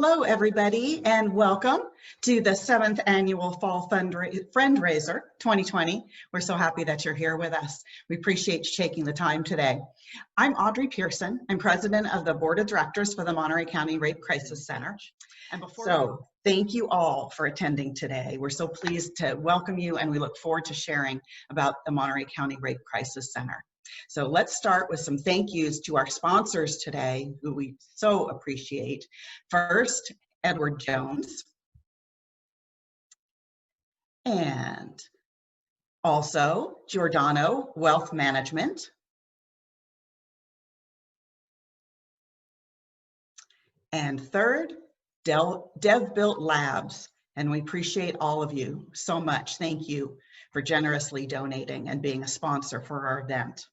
Hello, everybody, and welcome to the 7th Annual Fall Friendraiser 2020. We're so happy that you're here with us. We appreciate you taking the time today. I'm Audrey Pearson. I'm president of the Board of Directors for the Monterey County Rape Crisis Center. Thank you all for attending today. We're so pleased to welcome you, and we look forward to sharing about the Monterey County Rape Crisis Center. So let's start with some thank yous to our sponsors today, who we so appreciate. First, Edward Jones. And also Giordano Wealth Management. And third, DevBuilt Labs. And we appreciate all of you so much. Thank you for generously donating and being a sponsor for our event.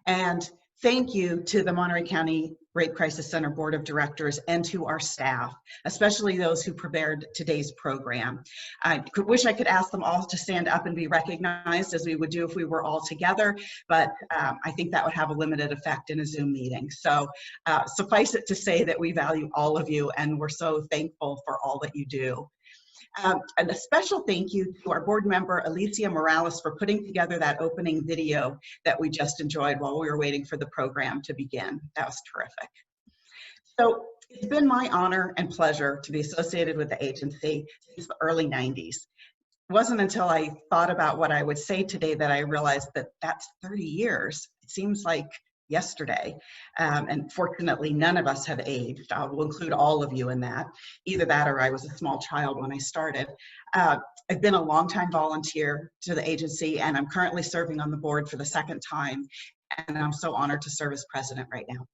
And thank you to the Monterey County Rape Crisis Center Board of Directors and to our staff, especially those who prepared today's program. I wish I could ask them all to stand up and be recognized, as we would do if we were all together, but I think that would have a limited effect in a Zoom meeting. So suffice it to say that we value all of you, and we're so thankful for all that you do. And a special thank you to our board member, Alicia Morales, for putting together that opening video that we just enjoyed while we were waiting for the program to begin. That was terrific. So it's been my honor and pleasure to be associated with the agency since the early 90s. It wasn't until I thought about what I would say today that I realized that that's 30 years. It seems like yesterday, and fortunately none of us have aged. I will include all of you in that. Either that or I was a small child when I started. I've been a longtime volunteer to the agency, and I'm currently serving on the board for the second time, and I'm so honored to serve as president right now.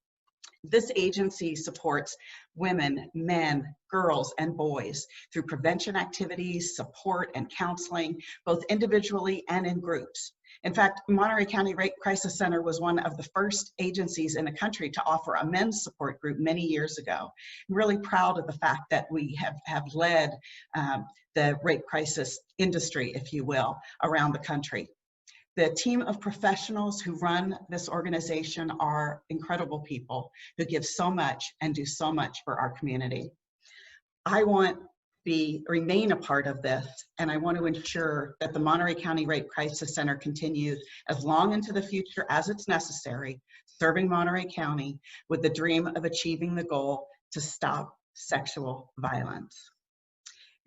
This agency supports women, men, girls, and boys through prevention activities, support, and counseling, both individually and in groups. In fact, Monterey County Rape Crisis Center was one of the first agencies in the country to offer a men's support group many years ago. I'm really proud of the fact that we have led the rape crisis industry, if you will, around the country. The team of professionals who run this organization are incredible people who give so much and do so much for our community. I want to remain a part of this, and I want to ensure that the Monterey County Rape Crisis Center continues as long into the future as it's necessary, serving Monterey County with the dream of achieving the goal to stop sexual violence.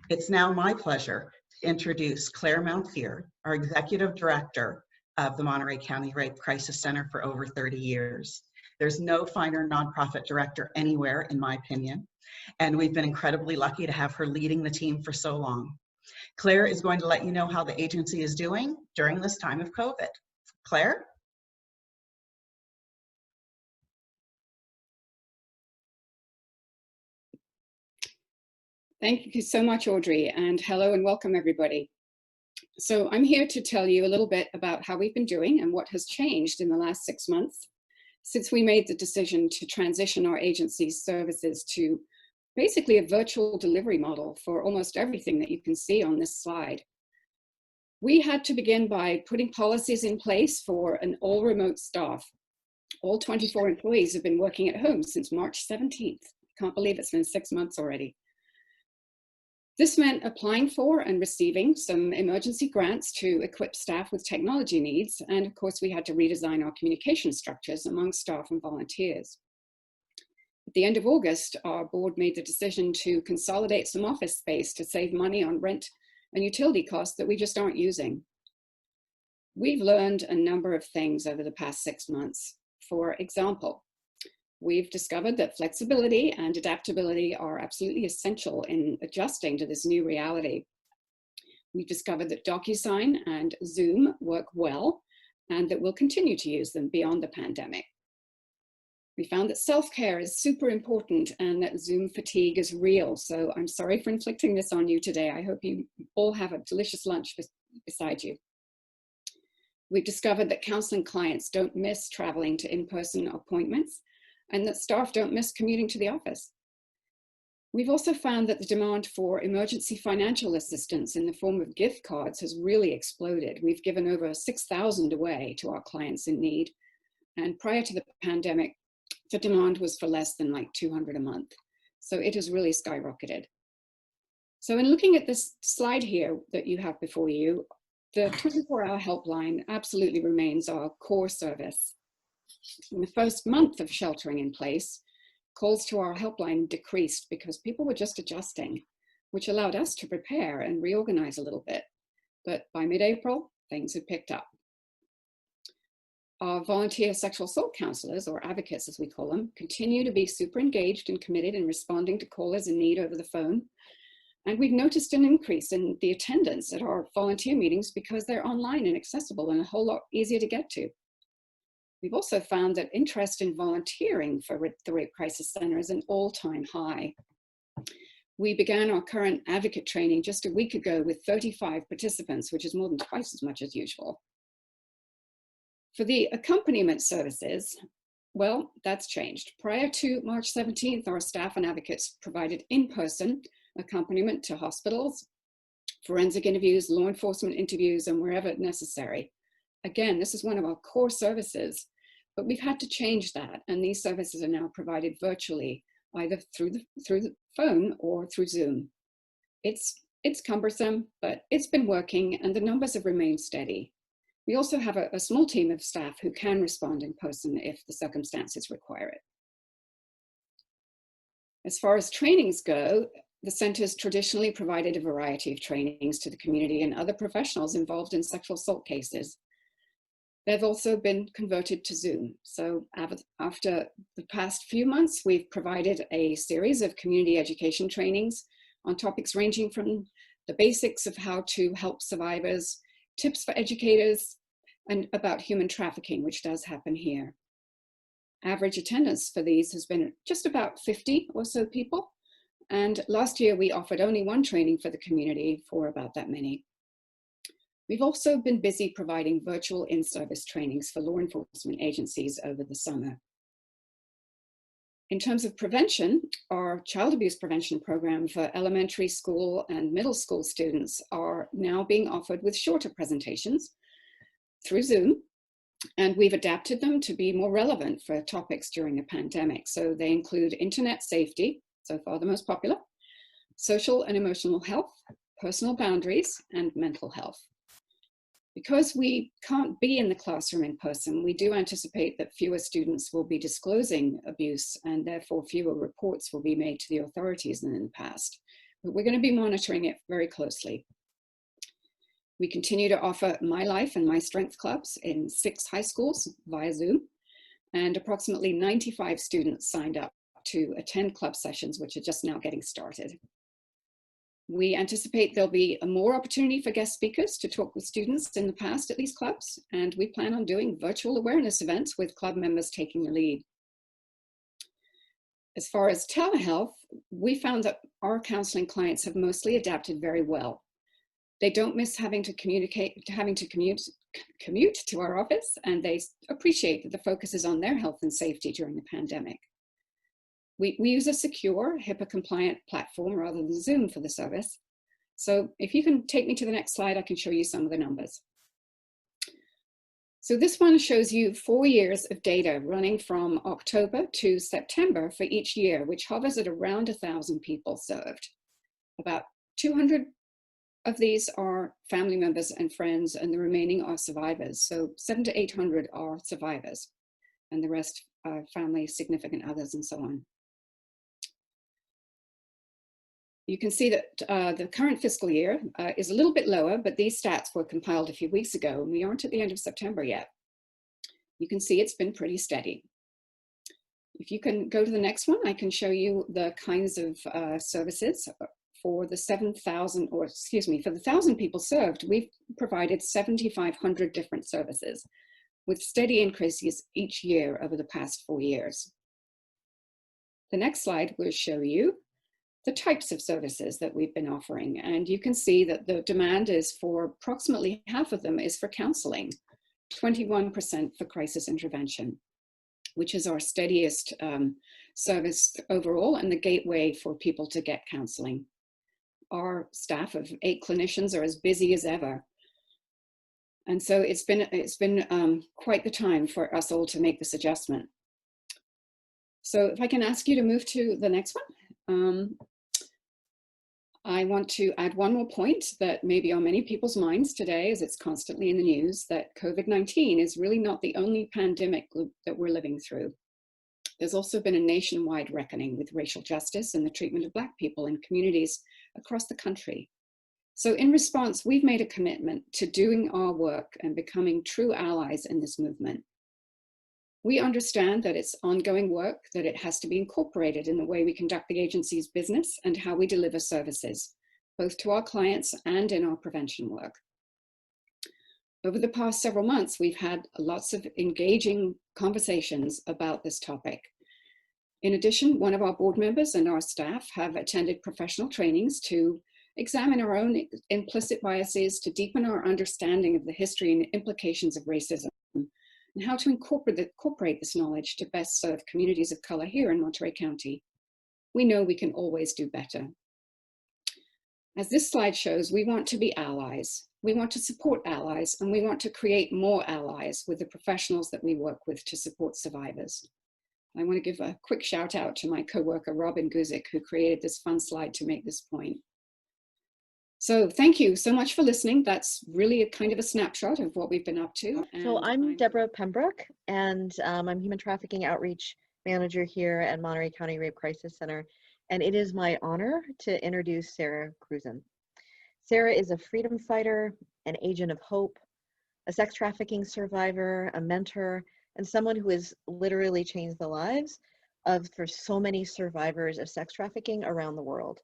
It's now my pleasure to introduce Claire Mountier, our Executive Director of the Monterey County Rape Crisis Center for over 30 years. There's no finer nonprofit director anywhere, in my opinion, and we've been incredibly lucky to have her leading the team for so long. Claire is going to let you know how the agency is doing during this time of COVID. Claire? Thank you so much, Audrey, and hello and welcome, everybody. So I'm here to tell you a little bit about how we've been doing and what has changed in the last 6 months since we made the decision to transition our agency's services to basically a virtual delivery model for almost everything that you can see on this slide. We had to begin by putting policies in place for an all-remote staff. All 24 employees have been working at home since March 17th. Can't believe it's been 6 months already. This meant applying for and receiving some emergency grants to equip staff with technology needs, and of course we had to redesign our communication structures among staff and volunteers. At the end of August, our board made the decision to consolidate some office space to save money on rent and utility costs that we just aren't using. We've learned a number of things over the past 6 months. For example, we've discovered that flexibility and adaptability are absolutely essential in adjusting to this new reality. We've discovered that DocuSign and Zoom work well, and that we'll continue to use them beyond the pandemic. We found that self-care is super important and that Zoom fatigue is real. So I'm sorry for inflicting this on you today. I hope you all have a delicious lunch beside you. We've discovered that counseling clients don't miss traveling to in-person appointments, and that staff don't miss commuting to the office. We've also found that the demand for emergency financial assistance in the form of gift cards has really exploded. We've given over 6,000 away to our clients in need. And prior to the pandemic, the demand was for less than like 200 a month. So it has really skyrocketed. So in looking at this slide here that you have before you, the 24-hour helpline absolutely remains our core service. In the first month of sheltering in place, calls to our helpline decreased because people were just adjusting, which allowed us to prepare and reorganize a little bit. But by mid-April, things had picked up. Our volunteer sexual assault counselors, or advocates as we call them, continue to be super engaged and committed in responding to callers in need over the phone. And we've noticed an increase in the attendance at our volunteer meetings because they're online and accessible and a whole lot easier to get to. We've also found that interest in volunteering for the Rape Crisis Center is an all-time high. We began our current advocate training just a week ago with 35 participants, which is more than twice as much as usual. For the accompaniment services, well, that's changed. Prior to March 17th, our staff and advocates provided in-person accompaniment to hospitals, forensic interviews, law enforcement interviews, and wherever necessary. Again, this is one of our core services, but we've had to change that, and these services are now provided virtually, either through the phone or through Zoom. It's cumbersome, but it's been working, and the numbers have remained steady. We also have a small team of staff who can respond in person if the circumstances require it. As far as trainings go, the center's traditionally provided a variety of trainings to the community and other professionals involved in sexual assault cases. They've also been converted to Zoom. So after the past few months, we've provided a series of community education trainings on topics ranging from the basics of how to help survivors, tips for educators, and about human trafficking, which does happen here. Average attendance for these has been just about 50 or so people. And last year we offered only one training for the community for about that many. We've also been busy providing virtual in-service trainings for law enforcement agencies over the summer. In terms of prevention, our child abuse prevention program for elementary school and middle school students are now being offered with shorter presentations through Zoom, and we've adapted them to be more relevant for topics during a pandemic. So they include internet safety, so far the most popular, social and emotional health, personal boundaries, and mental health. Because we can't be in the classroom in person, we do anticipate that fewer students will be disclosing abuse and therefore fewer reports will be made to the authorities than in the past. But we're going to be monitoring it very closely. We continue to offer My Life and My Strength clubs in 6 high schools via Zoom, and approximately 95 students signed up to attend club sessions, which are just now getting started. We anticipate there'll be more opportunity for guest speakers to talk with students in the past at these clubs, and we plan on doing virtual awareness events with club members taking the lead. As far as telehealth, we found that our counseling clients have mostly adapted very well. They don't miss having to commute to our office, and they appreciate that the focus is on their health and safety during the pandemic. We use a secure, HIPAA-compliant platform rather than Zoom for the service. So if you can take me to the next slide, I can show you some of the numbers. So this one shows you 4 years of data running from October to September for each year, which hovers at around 1,000 people served. About 200 of these are family members and friends, and the remaining are survivors. So 700 to 800 are survivors, and the rest are family, significant others, and so on. You can see that the current fiscal year is a little bit lower, but these stats were compiled a few weeks ago, and we aren't at the end of September yet. You can see it's been pretty steady. If you can go to the next one, I can show you the kinds of services for the 7,000, or excuse me, for the 1,000 people served. We've provided 7,500 different services with steady increases each year over the past 4 years. The next slide will show you the types of services that we've been offering. And you can see that the demand is for approximately half of them is for counseling, 21% for crisis intervention, which is our steadiest service overall and the gateway for people to get counseling. Our staff of 8 clinicians are as busy as ever. And so it's been quite the time for us all to make this adjustment. So if I can ask you to move to the next one. I want to add one more point that may be on many people's minds today, as it's constantly in the news, that COVID-19 is really not the only pandemic that we're living through. There's also been a nationwide reckoning with racial justice and the treatment of Black people in communities across the country. So in response, we've made a commitment to doing our work and becoming true allies in this movement. We understand that it's ongoing work, that it has to be incorporated in the way we conduct the agency's business and how we deliver services, both to our clients and in our prevention work. Over the past several months, we've had lots of engaging conversations about this topic. In addition, one of our board members and our staff have attended professional trainings to examine our own implicit biases, to deepen our understanding of the history and implications of racism, and how to incorporate this knowledge to best serve communities of color here in Monterey County. We know we can always do better. As this slide shows, we want to be allies. We want to support allies, and we want to create more allies with the professionals that we work with to support survivors. I want to give a quick shout out to my coworker, Robin Guzik, who created this fun slide to make this point. So thank you so much for listening. That's really a kind of a snapshot of what we've been up to. So I'm Deborah Pembroke, and I'm Human Trafficking Outreach Manager here at Monterey County Rape Crisis Center. And it is my honor to introduce Sara Kruzan. Sara is a freedom fighter, an agent of hope, a sex trafficking survivor, a mentor, and someone who has literally changed the lives for so many survivors of sex trafficking around the world.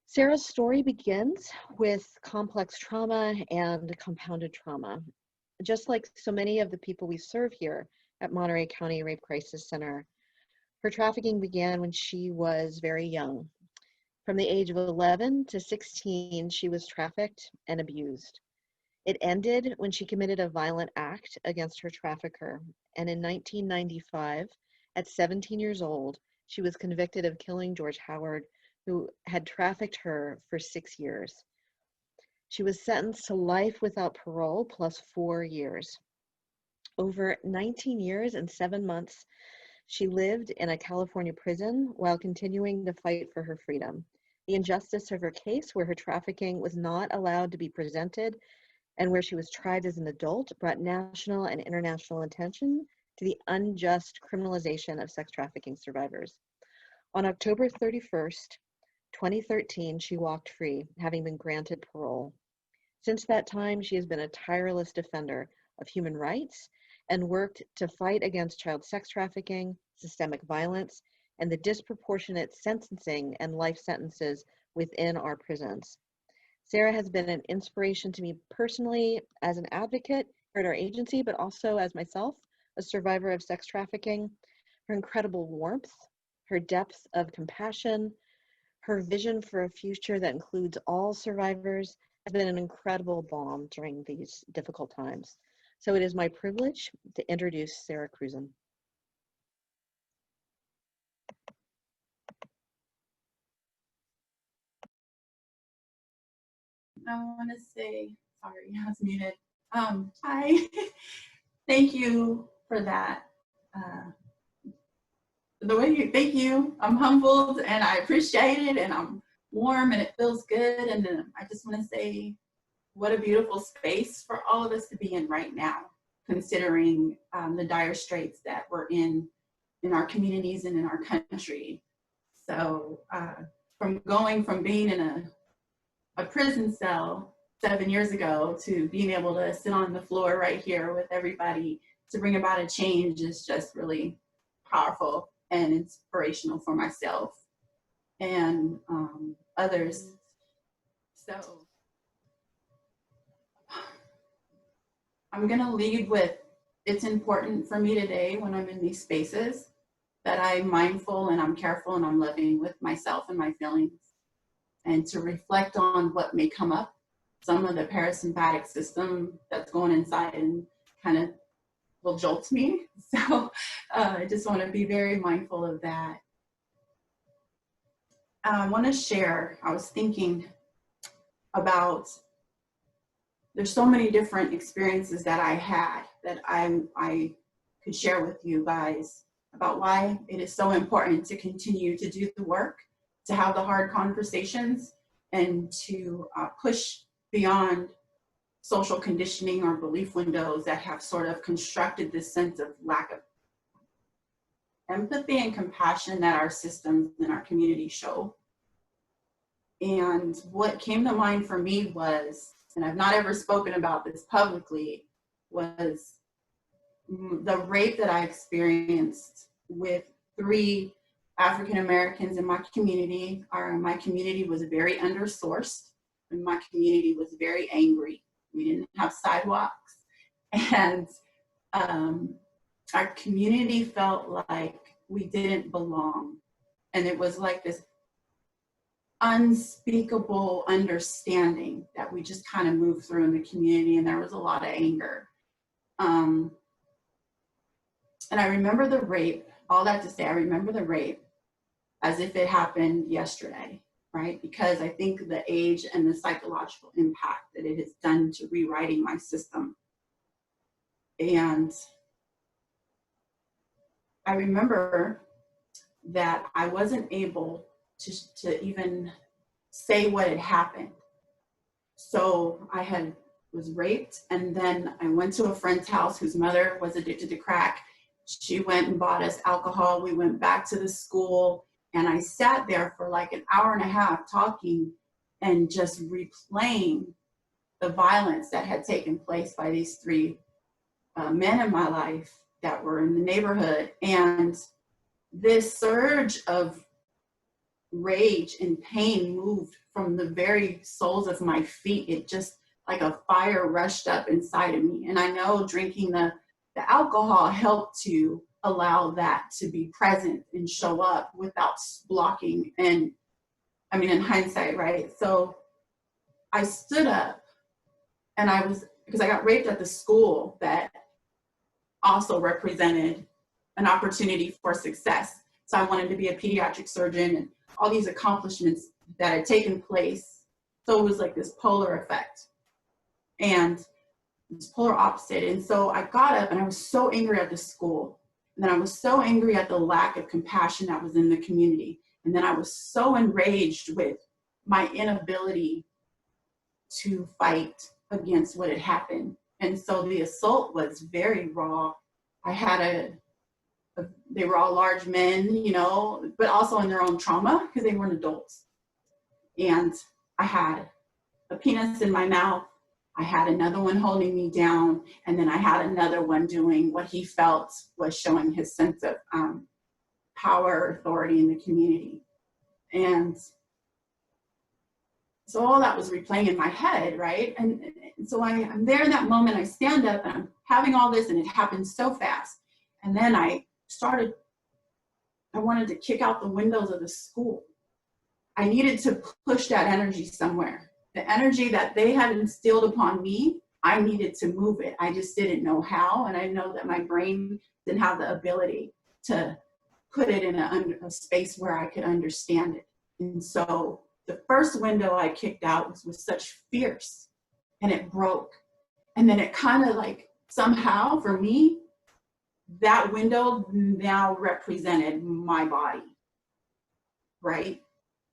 Sara's story begins with complex trauma and compounded trauma. Just like so many of the people we serve here at Monterey County Rape Crisis Center, her trafficking began when she was very young. From the age of 11 to 16, she was trafficked and abused. It ended when she committed a violent act against her trafficker, and in 1995, at 17 years old, she was convicted of killing George Howard, who had trafficked her for 6 years. She was sentenced to life without parole plus 4 years. Over 19 years and 7 months, she lived in a California prison while continuing to fight for her freedom. The injustice of her case, where her trafficking was not allowed to be presented and where she was tried as an adult, brought national and international attention to the unjust criminalization of sex trafficking survivors. On October 31st, 2013, she walked free, having been granted parole. Since that time, she has been a tireless defender of human rights and worked to fight against child sex trafficking, systemic violence, and the disproportionate sentencing and life sentences within our prisons. Sara has been an inspiration to me personally as an advocate here at our agency, but also as myself, a survivor of sex trafficking. Her incredible warmth, her depth of compassion, her vision for a future that includes all survivors has been an incredible balm during these difficult times. So it is my privilege to introduce Sara Kruzan. I want to say, sorry, I was muted. Hi, thank you for that. Thank you. I'm humbled and I appreciate it, and I'm warm and it feels good. And I just want to say what a beautiful space for all of us to be in right now, considering the dire straits that we're in our communities and in our country. So from being in a prison cell 7 years ago to being able to sit on the floor right here with everybody to bring about a change is just really powerful and inspirational for myself and others. So I'm gonna lead with, it's important for me today when I'm in these spaces that I'm mindful and I'm careful and I'm loving with myself and my feelings, and to reflect on what may come up, some of the parasympathetic system that's going inside and kind of will jolt me. So I just want to be very mindful of that. I want to share, I was thinking about, there's so many different experiences that I had that I could share with you guys about why it is so important to continue to do the work, to have the hard conversations, and to push beyond social conditioning or belief windows that have sort of constructed this sense of lack of empathy and compassion that our systems and our community show. And what came to mind for me was, and I've not ever spoken about this publicly, was the rape that I experienced with 3 African Americans in my community. My community was very undersourced, and my community was very angry. We didn't have sidewalks, and our community felt like we didn't belong. And it was like this unspeakable understanding that we just kind of moved through in the community, and there was a lot of anger. And I remember the rape, all that to say, I remember the rape as if it happened yesterday, right? Because I think the age and the psychological impact that it has done to rewriting my system. And I remember that I wasn't able to even say what had happened. So I was raped, and then I went to a friend's house whose mother was addicted to crack. She went and bought us alcohol. We went back to the school, and I sat there for like an hour and a half talking and just replaying the violence that had taken place by these 3 men in my life that were in the neighborhood. And this surge of rage and pain moved from the very soles of my feet. It just like a fire rushed up inside of me. And I know drinking the alcohol helped to allow that to be present and show up without blocking. And I mean, in hindsight, right? So I stood up, and because I got raped at the school that also represented an opportunity for success. So I wanted to be a pediatric surgeon and all these accomplishments that had taken place. So it was like this polar effect and this polar opposite. And so I got up, and I was so angry at the school. And then I was so angry at the lack of compassion that was in the community. And then I was so enraged with my inability to fight against what had happened. And so the assault was very raw. I had they were all large men, you know, but also in their own trauma because they weren't adults. And I had a penis in my mouth. I had another one holding me down. And then I had another one doing what he felt was showing his sense of power, authority in the community. And so all that was replaying in my head, right? And so I'm there in that moment. I stand up, and I'm having all this, and it happened so fast. And then I wanted to kick out the windows of the school. I needed to push that energy somewhere. The energy that they had instilled upon me, I needed to move it. I just didn't know how. And I know that my brain didn't have the ability to put it in a space where I could understand it. And so the first window I kicked out was with such fierce, and it broke. And then it kind of like somehow for me, that window now represented my body, right?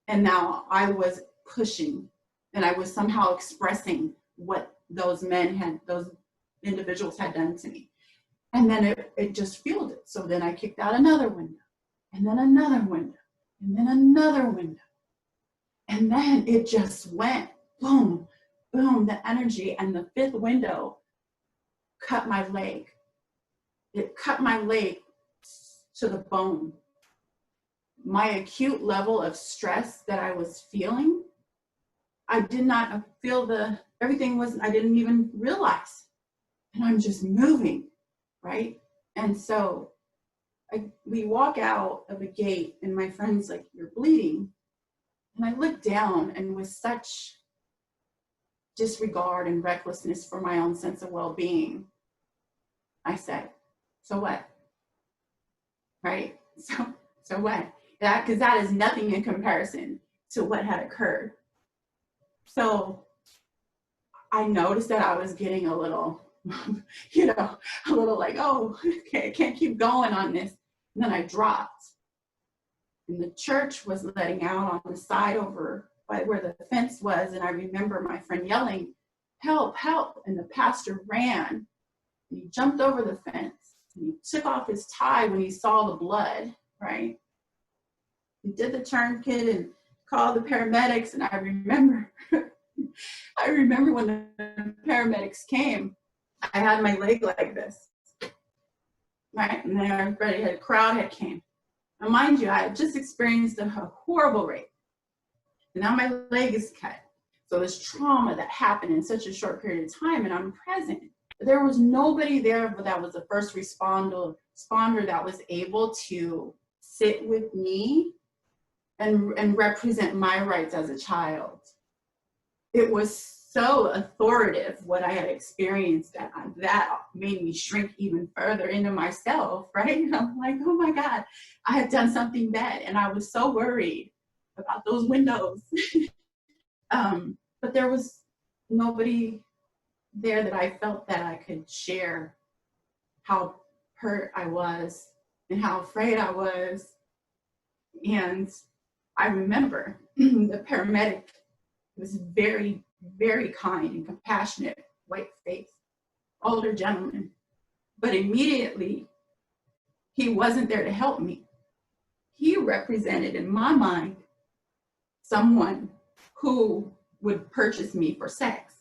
And now I was pushing, and I was somehow expressing what those individuals had done to me. And then it just fueled it. So then I kicked out another window, and then another window, and then another window. And then it just went boom, boom, the energy. And the 5th window cut my leg. It cut my leg to the bone. My acute level of stress that I was feeling, I did not feel I didn't even realize. And I'm just moving, right? And so we walk out of the gate, and my friend's like, "You're bleeding." And I looked down, and with such disregard and recklessness for my own sense of well-being, I said, "So what?" Right? So what? Because that is nothing in comparison to what had occurred. So I noticed that I was getting a little, a little like, oh, okay, I can't keep going on this. And then I dropped. And the church was letting out on the side over by where the fence was. And I remember my friend yelling, "Help, help." And the pastor ran and he jumped over the fence and he took off his tie when he saw the blood, right? He did the tourniquet and called the paramedics. And I remember, I remember when the paramedics came, I had my leg like this, right? And then everybody had, crowd had came. Now, mind you, I had just experienced a horrible rape. And now my leg is cut. So this trauma that happened in such a short period of time, and I'm present. There was nobody there that was a first responder that was able to sit with me and represent my rights as a child. It was so authoritative what I had experienced that made me shrink even further into myself, right? And I'm like, oh my God, I had done something bad, and I was so worried about those windows. But there was nobody there that I felt that I could share how hurt I was and how afraid I was. And I remember the paramedic was very, very kind and compassionate, white-faced, older gentleman. But immediately, he wasn't there to help me. He represented, in my mind, someone who would purchase me for sex.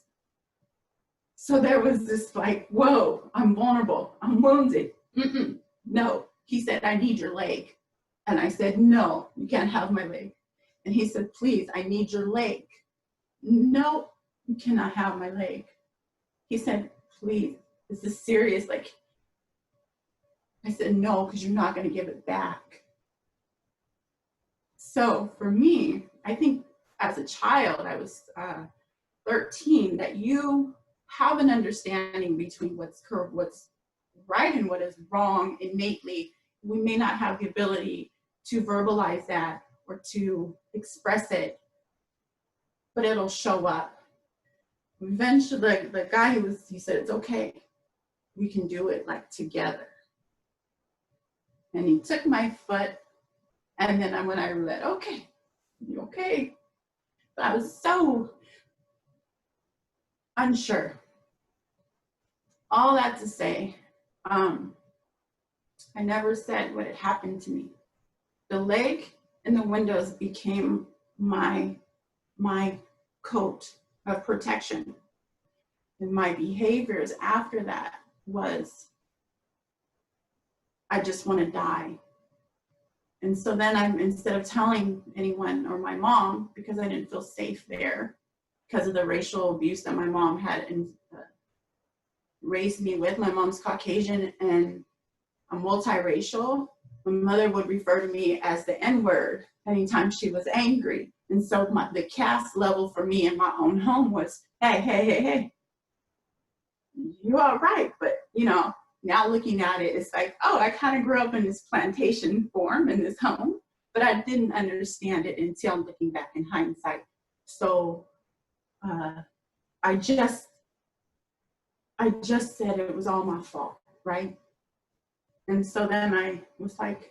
So there was this like, whoa, I'm vulnerable, I'm wounded. No, he said, I need your leg. And I said, no, you can't have my leg. And he said, please, I need your leg. No, you cannot have my leg. He said, please, this is serious. Like, I said, no, because you're not going to give it back. So for me, I think as a child, I was 13, that you have an understanding between what's right and what is wrong innately. We may not have the ability to verbalize that or to express it, but it'll show up. Eventually, the guy he said, it's okay. We can do it like together. And he took my foot, and then when I read, okay, you okay? But I was so unsure. All that to say, I never said what had happened to me. The leg and the windows became my coat of protection. And my behaviors after that was, I just want to die. And so then instead of telling anyone or my mom, because I didn't feel safe there, because of the racial abuse that my mom had raised me with. My mom's Caucasian and I'm multiracial. My mother would refer to me as the N-word anytime she was angry. And so the caste level for me in my own home was, hey, you all right. But, now looking at it, it's like, oh, I kind of grew up in this plantation form in this home, but I didn't understand it until I'm looking back in hindsight. So I just said it was all my fault, right? And so then I was like,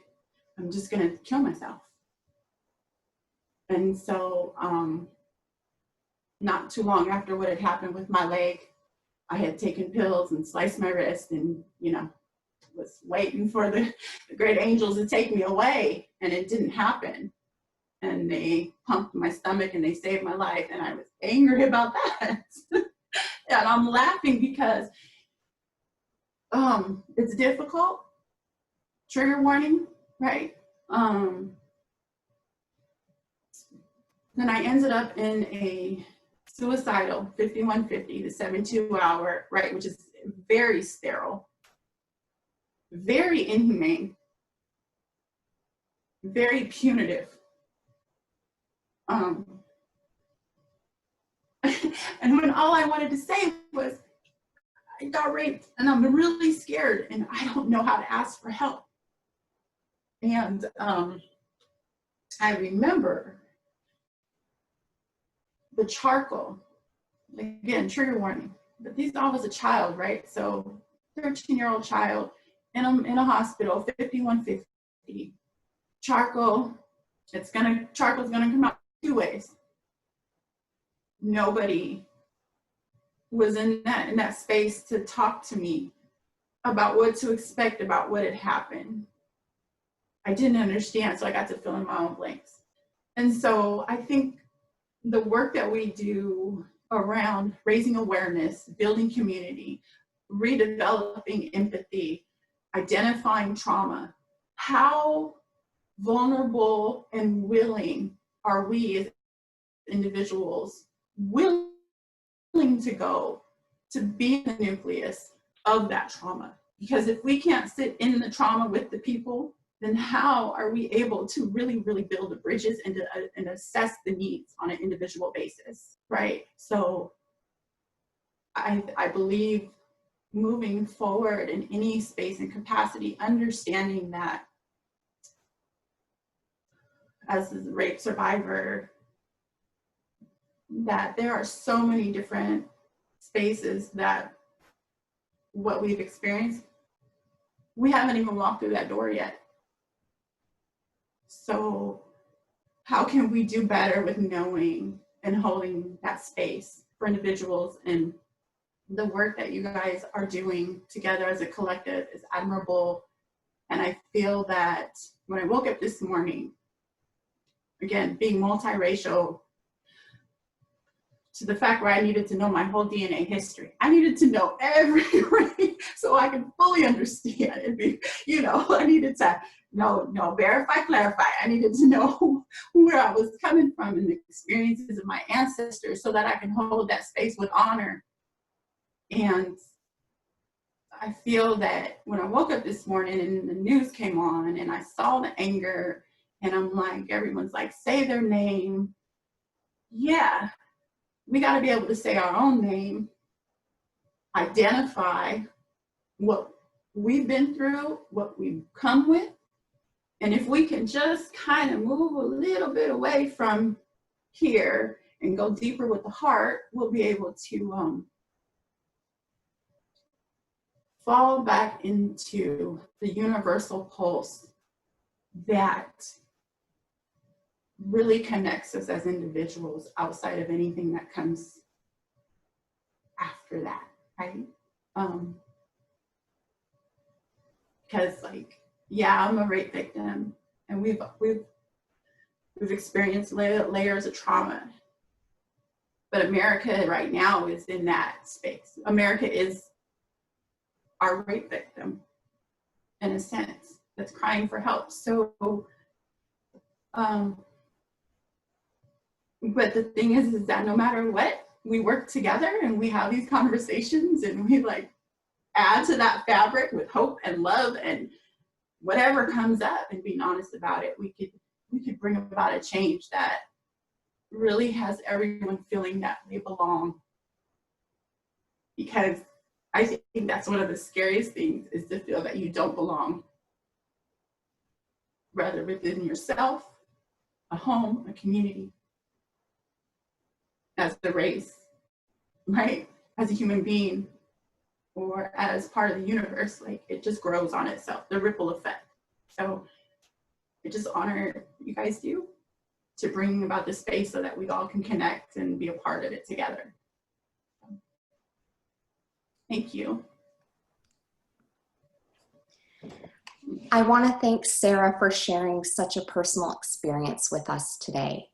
I'm just gonna kill myself. And so not too long after what had happened with my leg, I had taken pills and sliced my wrist and, was waiting for the great angels to take me away, and it didn't happen. And they pumped my stomach and they saved my life, and I was angry about that. And I'm laughing because it's difficult. Trigger warning, right? Then I ended up in a suicidal 5150, the 72-hour, right, which is very sterile, very inhumane, very punitive. And when all I wanted to say was, I got raped and I'm really scared and I don't know how to ask for help. And I remember the charcoal, again, trigger warning, but I was a child, right? So 13-year-old child in a hospital, 5150, empathy. Charcoal's gonna come out 2 ways. Nobody was in that space to talk to me about what to expect, about what had happened. I didn't understand, so I got to fill in my own blanks. And so I think the work that we do around raising awareness, building community, redeveloping empathy, identifying trauma, how vulnerable and willing are we as individuals willing to go to be in the nucleus of that trauma? Because if we can't sit in the trauma with the people, then how are we able to really, really build the bridges and assess the needs on an individual basis, right? So I believe moving forward in any space and capacity, understanding that as a rape survivor, that there are so many different spaces that what we've experienced, we haven't even walked through that door yet. So how can we do better with knowing and holding that space for individuals? And the work that you guys are doing together as a collective is admirable. And I feel that when I woke up this morning, again, being multiracial, to the fact where I needed to know my whole DNA history. I needed to know every race so I could fully understand and be, I needed to know, verify, clarify. I needed to know where I was coming from and the experiences of my ancestors so that I can hold that space with honor. And I feel that when I woke up this morning and the news came on and I saw the anger and I'm like, everyone's like, say their name. Yeah. We got to be able to say our own name, identify what we've been through, what we've come with. And if we can just kind of move a little bit away from here and go deeper with the heart, we'll be able to fall back into the universal pulse that really connects us as individuals outside of anything that comes after that, right? Because I'm a rape victim and we've experienced layers of trauma, but America right now is in that space. America is our rape victim in a sense that's crying for help. So, but the thing is that no matter what, we work together and we have these conversations and we add to that fabric with hope and love and whatever comes up and being honest about it, we could bring about a change that really has everyone feeling that they belong. Because I think that's one of the scariest things is to feel that you don't belong, rather within yourself, a home, a community, as a race, right? As a human being, or as part of the universe, it just grows on itself, the ripple effect. So I just honor you guys do to bring about this space so that we all can connect and be a part of it together. Thank you. I want to thank Sara for sharing such a personal experience with us today.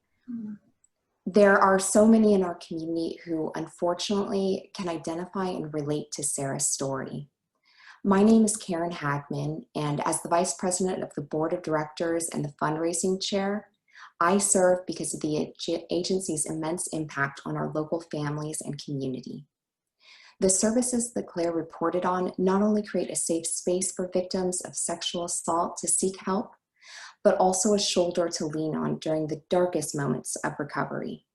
There are so many in our community who unfortunately can identify and relate to Sara's story. My name is Karen Hagman, and as the Vice President of the Board of Directors and the Fundraising Chair, I serve because of the agency's immense impact on our local families and community. The services that Claire reported on not only create a safe space for victims of sexual assault to seek help, but also a shoulder to lean on during the darkest moments of recovery.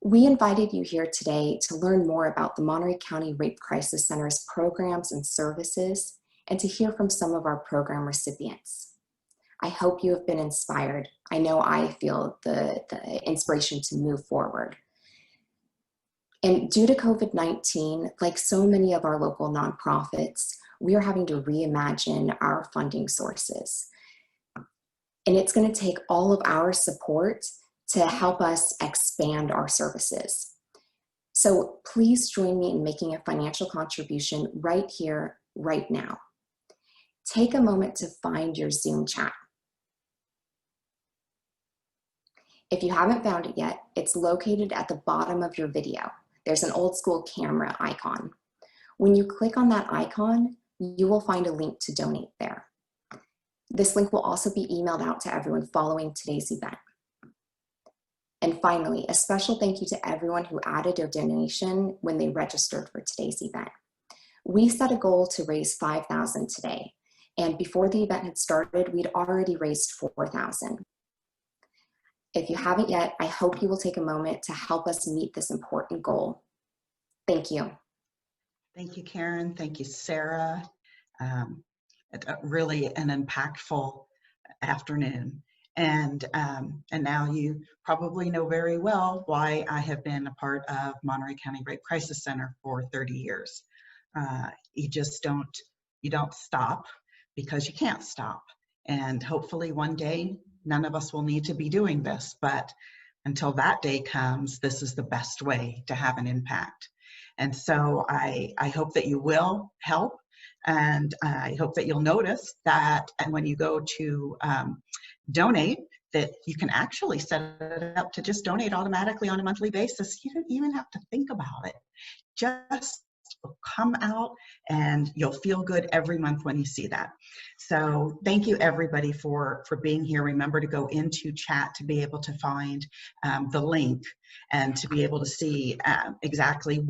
We invited you here today to learn more about the Monterey County Rape Crisis Center's programs and services, and to hear from some of our program recipients. I hope you have been inspired. I know I feel the inspiration to move forward. And due to COVID-19, like so many of our local nonprofits, we are having to reimagine our funding sources. And it's going to take all of our support to help us expand our services. So please join me in making a financial contribution right here, right now. Take a moment to find your Zoom chat. If you haven't found it yet, it's located at the bottom of your video. There's an old school camera icon. When you click on that icon, you will find a link to donate there. This link will also be emailed out to everyone following today's event. And finally, a special thank you to everyone who added a donation when they registered for today's event. We set a goal to raise $5,000 today, and before the event had started, we'd already raised $4,000. If you haven't yet, I hope you will take a moment to help us meet this important goal. Thank you. Thank you, Karen. Thank you, Sarah. Really an impactful afternoon. And now you probably know very well why I have been a part of Monterey County Rape Crisis Center for 30 years. You don't stop because you can't stop. And hopefully one day, none of us will need to be doing this, but until that day comes, this is the best way to have an impact. And so I hope that you will help, and I hope that you'll notice that, and when you go to donate, that you can actually set it up to just donate automatically on a monthly basis. You don't even have to think about it. Just come out and you'll feel good every month when you see that. So thank you everybody for being here. Remember to go into chat to be able to find the link and to be able to see exactly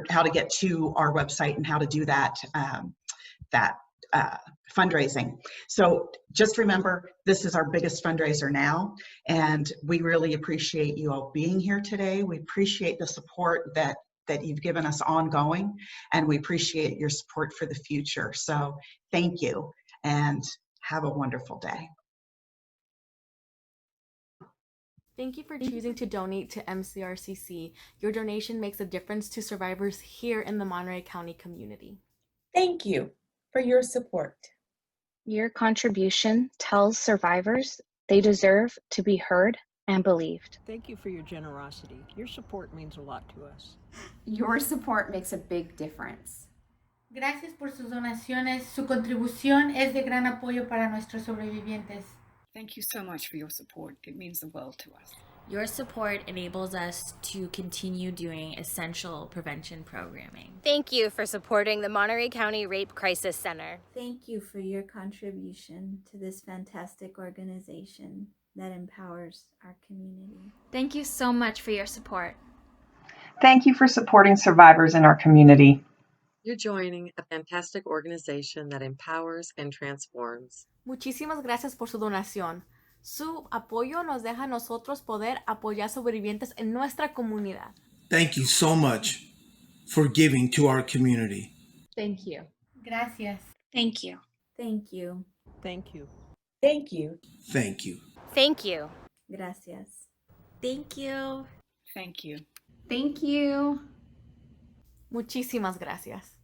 how to get to our website and how to do that fundraising. So just remember, this is our biggest fundraiser now, and we really appreciate you all being here today. We appreciate the support that you've given us ongoing, and we appreciate your support for the future. So thank you, and have a wonderful day. Thank you for choosing to donate to MCRCC. Your donation makes a difference to survivors here in the Monterey County community. Thank you for your support. Your contribution tells survivors they deserve to be heard and believed. Thank you for your generosity. Your support means a lot to us. Your support makes a big difference. Gracias por sus donaciones. Su contribución es de gran apoyo para nuestros sobrevivientes. Thank you so much for your support. It means the world to us. Your support enables us to continue doing essential prevention programming. Thank you for supporting the Monterey County Rape Crisis Center. Thank you for your contribution to this fantastic organization that empowers our community. Thank you so much for your support. Thank you for supporting survivors in our community. You're joining a fantastic organization that empowers and transforms. Muchísimas gracias por su donación. Su apoyo nos deja a nosotros poder apoyar sobrevivientes en nuestra comunidad. Thank you so much for giving to our community. Thank you. Gracias. Thank you. Thank you. Thank you. Thank you. Thank you. Thank you. Gracias. Thank you. Thank you. Thank you. Muchísimas gracias.